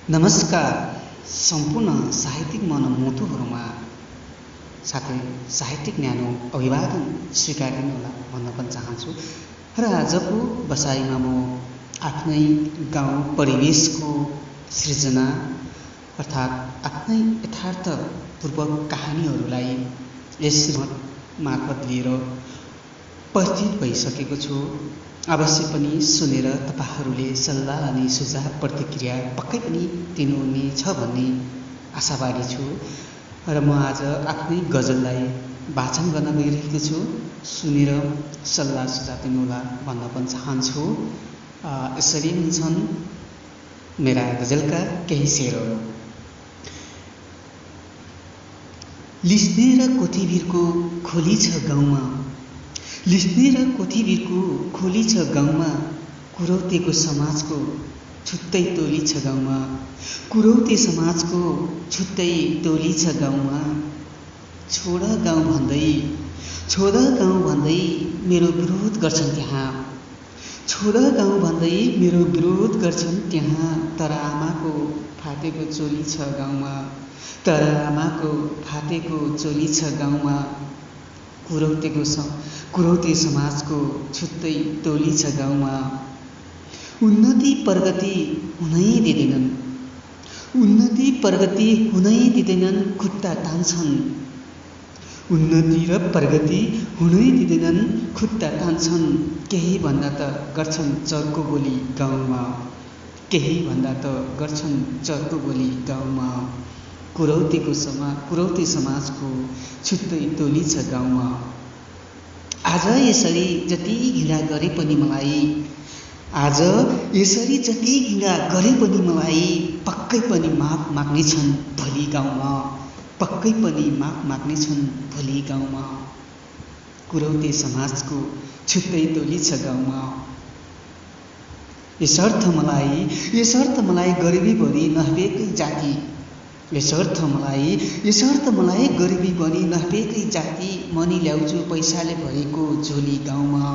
नमस्कार सम्पूर्ण साहित्यिक मनमुटुहरूमा साथै साहित्यिक न्यानो अभिवादन स्वीकारिनुहोला भन्न पनि चाहन्छु। र आजको बसाइमा म आफ्नै गाउँ परिवेशको सृजना अर्थात् आफ्नै यथार्थपूर्वक कहानीहरूलाई यस मार्फत लिएर उपस्थित भइसकेको छु। अवश्य पनि सुनेर तपाईहरूले सल्लाह अनि सुझाव प्रतिक्रिया पक्कै पनि दिनुहुनेछ भन्ने आशावादी छु। र म आज आफ्नै गजललाई वाचन गर्न गइरहेको छु। सुनेर सल्लाह सुझाव दिनुहोला भन्न पनि चाहन्छु। यसरी हुन्छन् मेरा गजलका केही शेरहरू। लिस्ने र कोठीभिरको खोली छ गाउँमा, लिस्ने र कोठीभिरको खोली छ गाउँमा, कुरौतेको समाजको छुट्टै टोली छ गाउँमा, कुरौते समाजको छुट्टै टोली छ गाउँमा। छोड गाउँ भन्दै मेरो विरोध गर्छन् त्यहाँ, छोड गाउँ भन्दै मेरो विरोध गर्छन् त्यहाँ। तर आमाको फाटेको चोली छ गाउँमा, तर आमाको फाटेको चोली छ गाउँमा, कुरौते समाजको छुट्टै टोली छ गाउँमा। उन्नति प्रगति हुनै दिँदैनन्, उन्नति प्रगति हुनै दिँदैनन्, खुट्टा तान्छन्, उन्नति र प्रगति हुनै दिँदैनन्, खुट्टा तान्छन्। केही भन्दा त गर्छन् चर्को बोली गाउँमा, केही भन्दा त गर्छन् चर्को बोली गाउँमा। कुरौते समाजको छुट्टै टोली छ गाउँमा। आज यसरी जति घृणा गरे पनि मलाई, आज यसरी जति घृणा गरे पनि मलाई, पक्कै पनि माफ माग्नेछन् भोलि गाउँमा, पक्कै पनि माफ माग्नेछन् भोलि गाउँमा। कुरौते समाजको छुट्टै टोली छ गाउँमा। यसर्थ मलाई गरिबी भनी नहबेकै जाति, यसर्थ मलाई गरिबी बनी नहबेकै जाति। मनी ल्याउँछु पैसाले भरेको झोली गाउँमा,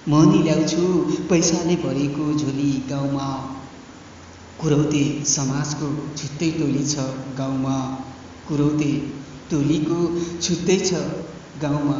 मनी ल्याउँछु पैसाले भरेको झोली गाउँमा। कुरौते समाजको छुट्टै टोली छ गाउँमा, कुरौते टोलीको छुट्टै छ गाउँमा।